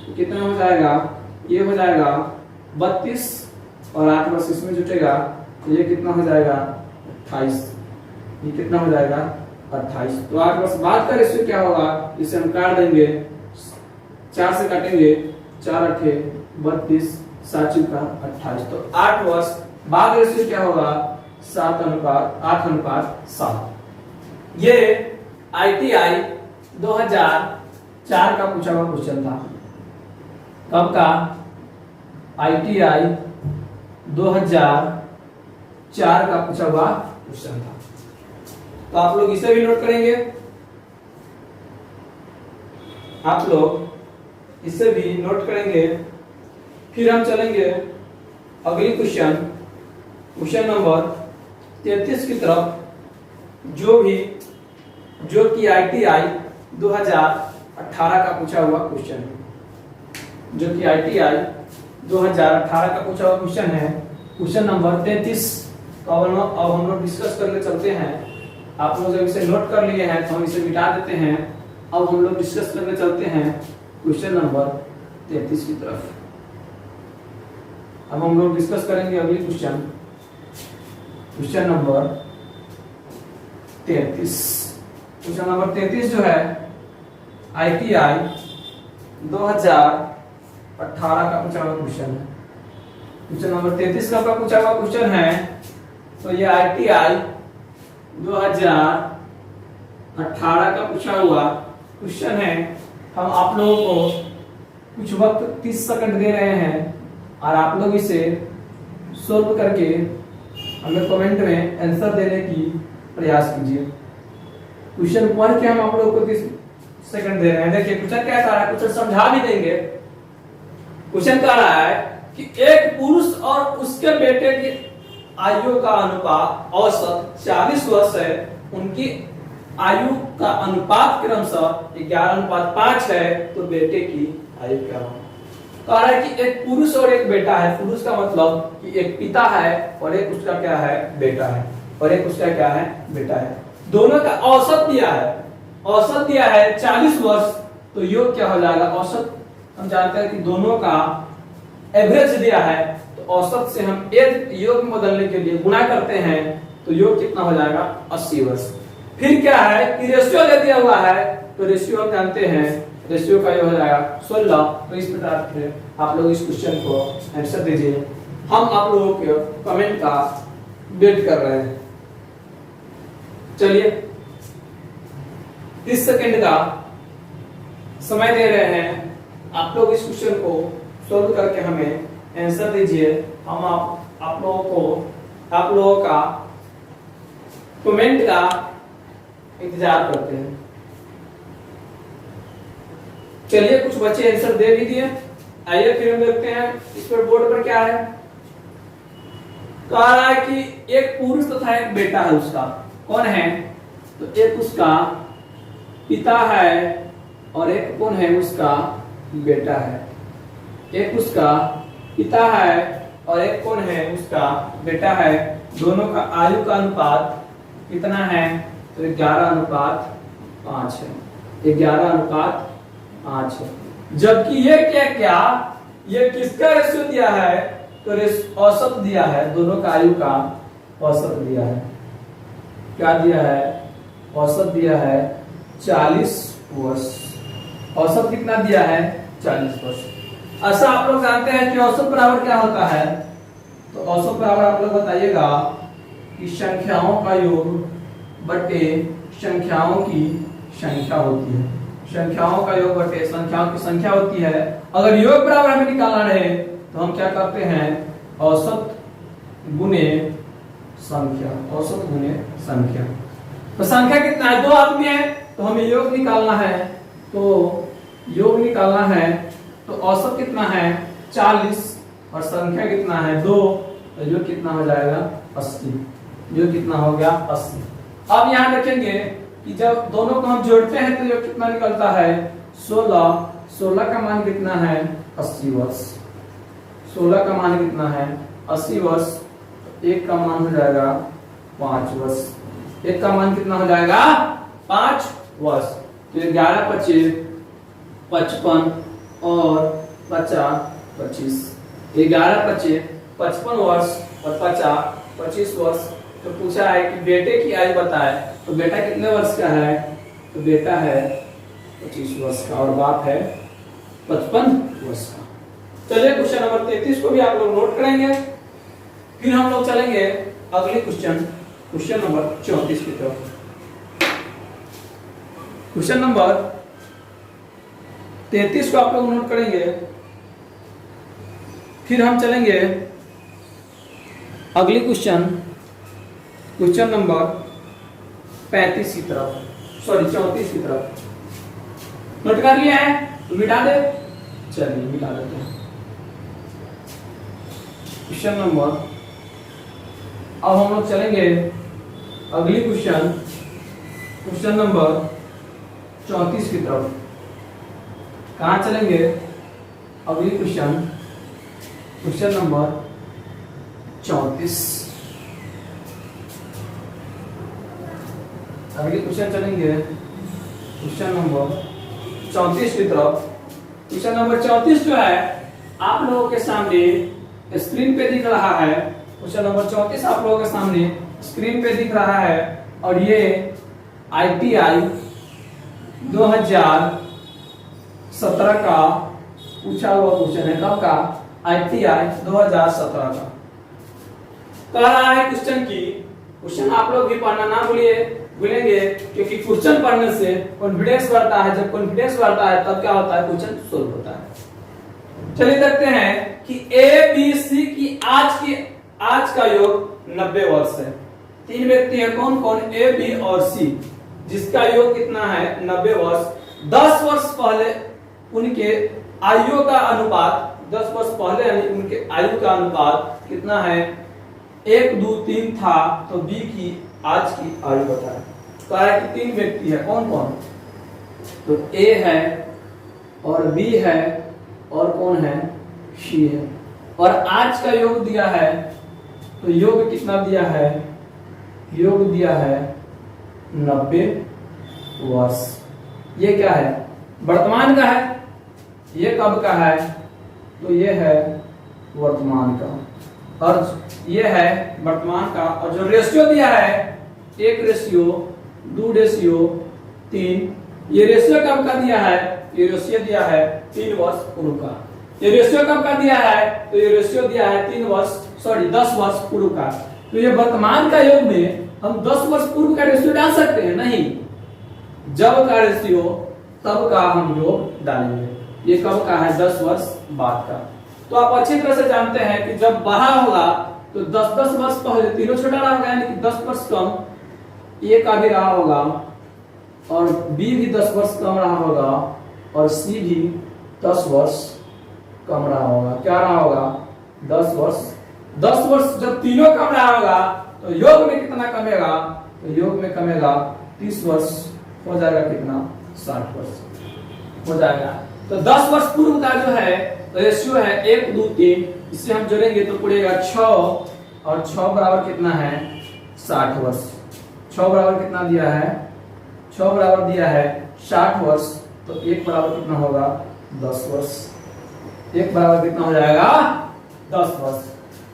तो कितना हो जाएगा, ये हो जाएगा 32 और 8 वर्ष इसमें जुटेगा तो ये कितना हो जाएगा 28। ये कितना हो जाएगा 28। तो 8 वर्ष बाद का रेशियो क्या होगा, इसे हम काट देंगे, 4 से काटेंगे, 4 8 32, 7 चौका 28। तो 8 वर्ष बाद रेशियो क्या होगा, 8:7। ये ITI 2004 का पूछा हुआ क्वेश्चन था। कब का, ITI 2004 का पूछा हुआ क्वेश्चन था। तो आप लोग इसे भी नोट करेंगे, आप लोग इसे भी नोट करेंगे। फिर हम चलेंगे अगली क्वेश्चन नंबर 33 की तरफ, जो कि ITI 2018 का पूछा हुआ क्वेश्चन है। जो कि ITI 2018 का पूछा हुआ क्वेश्चन है, क्वेश्चन नंबर 33। तो अब हम लोग डिस्कस करने चलते हैं। आप लोग जब इसे नोट कर लिए हैं तो हम इसे मिटा देते हैं। अब हम लोग डिस्कस करने चलते हैं क्वेश्चन नंबर 33 की तरफ। अब हम लोग डिस्कस करेंगे अगली क्वेश्चन नंबर 33। क्वेश्चन नंबर 33 जो है ITI 2018 का पूछा हुआ क्वेश्चन है। क्वेश्चन नंबर 33 का पूछा हुआ क्वेश्चन है, तो ये ITI 2018 का पूछा हुआ क्वेश्चन है। हम आप लोगों को कुछ वक्त 30 सेकंड दे रहे हैं और आप लोग इसे सोल्व करके हमें कमेंट में आंसर देने की प्रयास कीजिए। क्वेश्चन पढ़ के हम आप लोगों को 30 सेकंड दे रहे हैं। देखिए क्वेश्चन क्या कह रहा है, क्वेश्चन समझा भी देंगे। क्वेश्चन कह रहा है कि एक पुरुष और उसके बेटे की आयु का अनुपात औसत 40 वर्ष है। उनकी आयु का अनुपात क्रमशः 11:5 है, तो बेटे की आयु क्या होगी। कह रहा है कि एक पुरुष और एक बेटा है। पुरुष का मतलब कि एक पिता है और एक उसका क्या है, बेटा है, और एक उसका क्या है, बेटा है। दोनों का औसत दिया है, औसत दिया है 40 वर्ष। तो योग क्या हो जाएगा, औसत हम जानते हैं कि दोनों का एवरेज दिया है, तो औसत से हम एक योग में बदलने के लिए गुणा करते हैं, तो योग कितना हो जाएगा 80 वर्ष। फिर क्या है कि रेशियो दे दिया हुआ है, तो रेशियो हम जानते हैं, रेशियो का ये हो जाएगा 16। तो इस प्रकार से आप लोग इस क्वेश्चन को आंसर दीजिए। हम आप लोगों के कमेंट का वेट कर रहे हैं। चलिए 30 सेकंड का समय दे रहे हैं, आप लोग इस क्वेश्चन को सोल्व करके हमें आंसर दीजिए। हम आप लोगों का कमेंट का इंतजार करते हैं। चलिए कुछ बच्चे आंसर दे भी दिए। आइए फिर हम देखते हैं इस पर बोर्ड पर क्या है। कह रहा है कि एक पुरुष तथा एक बेटा है उसका। कौन है, तो एक उसका पिता है और एक कौन है, उसका बेटा है। एक उसका पिता है और एक कौन है, उसका बेटा है। दोनों का आयु का अनुपात कितना है, तो 11:5 है। 11:5 है। जबकि ये क्या ये किसका रेशियो दिया है, तो औसत दिया है। दोनों का आयु का औसत दिया है। क्या दिया है, औसत दिया है 40 वर्ष। औसत कितना दिया है, 40 वर्ष। ऐसा आप लोग जानते हैं कि औसत बराबर क्या होता है? तो औसत बराबर आप लोग बताइएगा कि संख्याओं का योग बटे संख्याओं की संख्या होती है। संख्याओं का योग बटे संख्याओं की संख्या होती है। अगर योग बराबर हमें निकालना रहे तो हम क्या करते हैं? औसत गुने संख्या, औसत गुने संख्या। तो संख्या कितना है? 2 आदमी है तो हमें योग निकालना है। तो योग निकालना है तो औसत कितना है? 40 और संख्या कितना है? 2। तो योग कितना हो जाएगा? 80। योग कितना हो गया? 80। अब यहाँ देखेंगे कि जब दोनों को हम जोड़ते हैं तो योग कितना निकलता है? 16। 16 का मान कितना है? 80 वर्ष। 16 का मान कितना है? 80 वर्ष। एक का मान हो जाएगा 5 वर्ष। एक का मान कितना हो जाएगा? 5 वर्ष। तो 11 25 55 और 50 25। 11 25 55 वर्ष और 50 25 वर्ष। तो पूछा है कि बेटे की आयु बताए, तो बेटा कितने वर्ष का है? तो बेटा है 25 वर्ष का और बाप है 55 वर्ष का। चलिए क्वेश्चन नंबर 33 को भी आप लोग नोट करेंगे। फिर हम लोग चलेंगे अगले क्वेश्चन नंबर 34 की तरफ। क्वेश्चन नंबर 33 को आप लोग नोट करेंगे। फिर हम चलेंगे अगली क्वेश्चन नंबर 35 की तरफ, सॉरी 34 की तरफ। नोट कर लिया है तो मिटा दे। चलिए मिटा देते हैं क्वेश्चन नंबर। अब हम लोग चलेंगे अगली क्वेश्चन नंबर 34 की तरफ। कहाँ चलेंगे? अगली क्वेश्चन नंबर 34। अगली क्वेश्चन चलेंगे क्वेश्चन नंबर 34 की तरफ। क्वेश्चन नंबर 34 जो है आप लोगों के सामने स्क्रीन पे दिख रहा है। क्वेश्चन नंबर 34 आप लोगों के सामने स्क्रीन पे दिख रहा है और ये ITI 2017 का पूछा हुआ क्वेश्चन है। कब का? ITI 2017 का। कह रहा है क्वेश्चन आप लोग भी पढ़ना ना भूलेंगे क्योंकि क्वेश्चन पढ़ने से कॉन्फिडेंस बढ़ता है। जब कॉन्फिडेंस बढ़ता है तब क्या होता है? क्वेश्चन सोल्व होता है। चलिए देखते हैं कि ABC की आज का योग 90 वर्ष है। 3 व्यक्ति है, कौन कौन? A, B और C, जिसका योग कितना है? 90 वर्ष। 10 वर्ष पहले उनके आयु का अनुपात, 10 वर्ष पहले यानी उनके आयु का अनुपात कितना है? 1 2 3 था। तो B की आज की आयु बताए। कह रहा है कि 3 व्यक्ति है, कौन कौन? तो A है और B है और कौन है? C है। और आज का योग दिया है तो योग कितना दिया है? योग दिया है 90 वर्ष। ये क्या है? वर्तमान का है। ये कब का है? तो ये है वर्तमान का और ये है वर्तमान का। और जो रेशियो दिया है 1:2:3, ये रेशियो कब का दिया है? ये रेशियो दिया है 3 वर्ष पूर्व का। ये रेशियो कब का दिया है? तो ये रेशियो दिया है 10 वर्ष पूर्व का। तो ये वर्तमान का योग में हम 10 वर्ष पूर्व का रेशियो डाल सकते हैं? नहीं, जब का रेशियो तब का हम योग डालेंगे। ये कब का है? 10 वर्ष बाद का। तो आप अच्छी तरह से जानते हैं कि जब बड़ा होगा तो 10-10 वर्ष पहले तीनों छोटा रहा होगा, यानी कि 10 वर्ष कम ए का भी रहा होगा और बी भी 10 वर्ष कम रहा होगा और सी भी 10 वर्ष कम रहा होगा। क्या रहा होगा? 10 वर्ष। 10 वर्ष जब तीनों कम रहा होगा तो योग में कितना कमेगा? तो योग में कमेगा 30 वर्ष। हो जाएगा कितना? 60 वर्ष हो जाएगा। तो 10 वर्ष पूर्व का जो है रेशियो है 1:2:3। इससे हम जोड़ेंगे तो पड़ेगा 6 और 6 बराबर कितना है? 60 वर्ष। 6 बराबर कितना दिया है? 6 बराबर दिया है 60 वर्ष। तो 1 बराबर कितना होगा? 10 वर्ष। 1 बराबर कितना हो जाएगा? 10 वर्ष।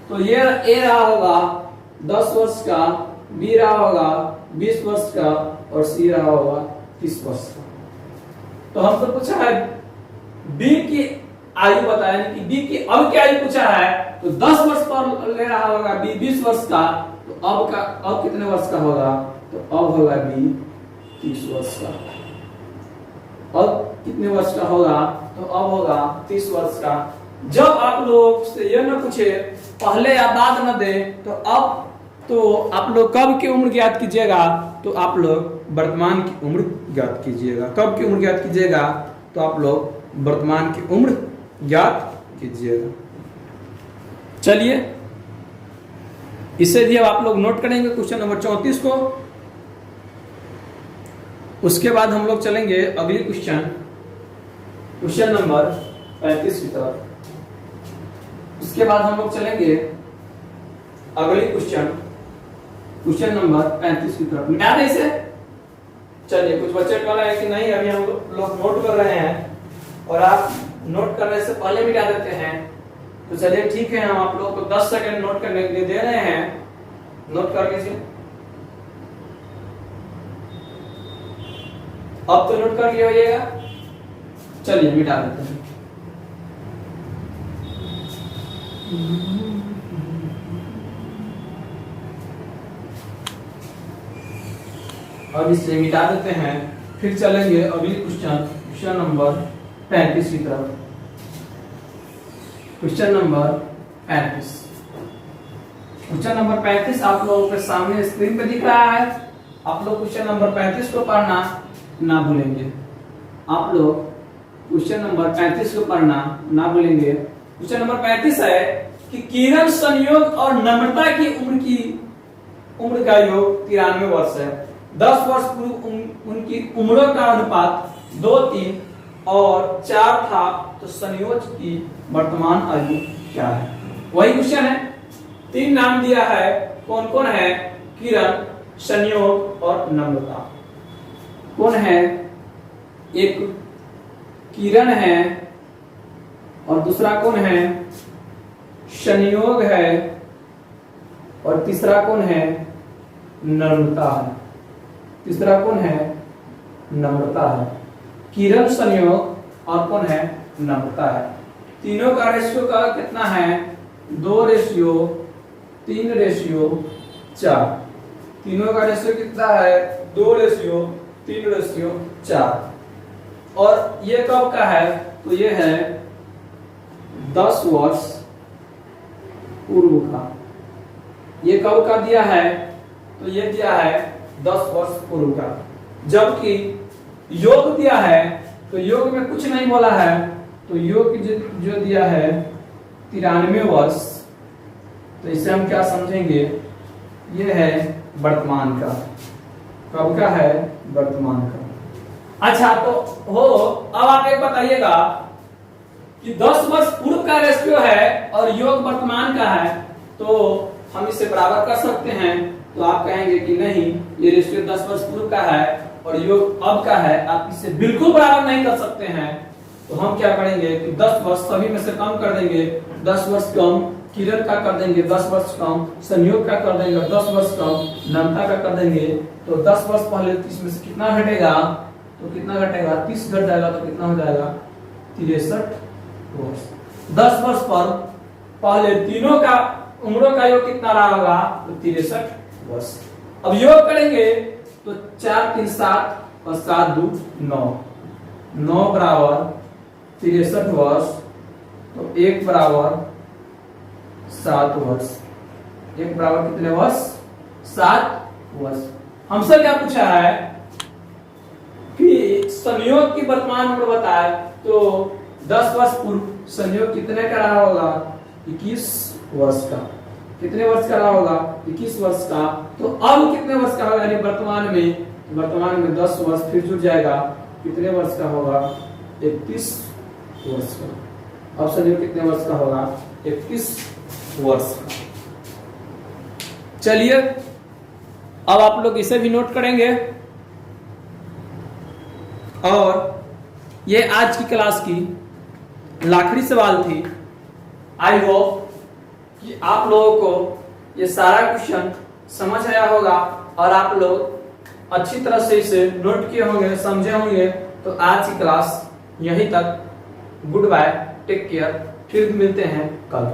तो ये ए रहा होगा 10 वर्ष का, बी रहा होगा 20 वर्ष का और सी रहा होगा 30 वर्ष का। तो हमसे पूछा है बी की आयु बताया, यानी कि बी की अब की आयु पूछा है तो 10 वर्ष पर ले रहा होगा बी 20 वर्ष का, तो अब कितने वर्ष का होगा, तो अब होगा बी 30 वर्ष का। अब कितने वर्ष का होगा, तो अब होगा 30 वर्ष का। जब आप लोग से ये न पूछे पहले या बाद न दे, तो आप लोग कब की उम्र ज्ञात कीजिएगा, तो आप लोग वर्तमान की उम्र ज्ञात कीजिएगा। कब की उम्र ज्ञात कीजिएगा, तो आप लोग वर्तमान की उम्र ज्ञात कीजिएगा। चलिए इसे भी अब आप लोग नोट करेंगे क्वेश्चन नंबर 34 को। उसके बाद हम लोग चलेंगे अगली क्वेश्चन नंबर 35 की तरफ। उसके बाद हम लोग चलेंगे अगली क्वेश्चन नंबर 35 की तरफ। याद है इसे? चलिए, कुछ बच्चे वाला है कि नहीं, अभी हम लोग नोट कर रहे हैं और आप नोट करने से पहले मिटा देते हैं, तो चलिए ठीक है, हम आप लोगों को 10 सेकंड नोट करने के लिए दे रहे हैं। नोट कर लीजिए। अब तो नोट कर लिया होइएगा। चलिए मिटा देते हैं। अब इसे मिटा देते हैं, फिर चलेंगे अगली क्वेश्चन नंबर 35 की तरफ। क्वेश्चन नंबर 35 आप लोगों के सामने स्क्रीन पे दिख रहा है। आप लोग क्वेश्चन नंबर 35 को पढ़ना ना भूलेंगे। आप लोग क्वेश्चन नंबर 35 को पढ़ना ना भूलेंगे। क्वेश्चन नंबर 35 है कि किरण संयोग और नम्रता की उम्र का योग 93 वर्ष है। 10 वर्ष पूर्व उनकी उम्रों का अनुपात 2, 3 और 4 था, तो संयोज की वर्तमान आयु क्या है? वही क्वेश्चन है। 3 नाम दिया है, कौन कौन है? किरण, संयोग और नम्रता। कौन है? एक किरण है और दूसरा कौन है? संयोग है और तीसरा कौन है? नम्रता है। तीसरा कौन है? नम्रता है। किरण, संयोग और कौन है? नम्रता है। तीनों का रेशियो का कितना है? 2:3:4। तीनों का रेशियो कितना है? 2:3:4। और ये कब का है? तो ये है 10 वर्ष पूर्व का। ये कब का दिया है? तो ये दिया है 10 वर्ष पूर्व का। जबकि योग दिया है, तो योग में कुछ नहीं बोला है, तो योग जो दिया है 93 वर्ष, तो इसे हम क्या समझेंगे? ये है वर्तमान का। कब का है? वर्तमान का। अच्छा, तो अब आप एक बताइएगा कि 10 वर्ष पूर्व का रेशियो है और योग वर्तमान का है, तो हम इसे बराबर कर सकते हैं। तो आप कहेंगे कि नहीं, ये रेशियो 10 वर्ष पूर्व का है और योग अब का है, आप इसे बिल्कुल बराबर नहीं कर सकते हैं। तो हम क्या करेंगे कि 10 वर्ष सभी में से कम कर देंगे। 10 वर्ष कम किरण का कर देंगे, 10 वर्ष कम संयोग का कर देंगे, 10 वर्ष कम नम्रता का कर देंगे। तो 10 वर्ष पहले 30 में से कितना घटेगा? तो कितना घटेगा? 30 घट जाएगा, तो कितना हो जाएगा? 63 वर्ष। 10 वर्ष पर पहले तीनों का उम्रों का योग कितना रहा होगा? तो 63 वर्ष। अब योग करेंगे तो 4, 3, 7 और 7, 2, 9। 9 बराबर 63 वर्ष, तो 1 बराबर 7 वर्ष। 1 बराबर कितने वर्ष? 7 वर्ष। हमसे क्या पूछा है कि संयोग की वर्तमान उम्र बताए, तो 10 वर्ष पूर्व संयोग कितने का रहा होगा? 21 वर्ष का। कितने वर्ष का रहा होगा? 21 वर्ष का। तो अब कितने वर्ष का होगा? यानी वर्तमान में 10 वर्ष फिर जुड़ जाएगा, कितने वर्ष का होगा? 31 वर्ष का। अब संयोग कितने वर्ष का होगा? 31 वर्ष का। चलिए अब आप लोग इसे भी नोट करेंगे। और ये आज की क्लास की आखिरी सवाल थी। आई होप कि आप लोगों को ये सारा क्वेश्चन समझ आया होगा और आप लोग अच्छी तरह से इसे नोट किए होंगे, समझे होंगे। तो आज की क्लास यहीं तक। Good bye. टेक केयर, फिर मिलते हैं कल।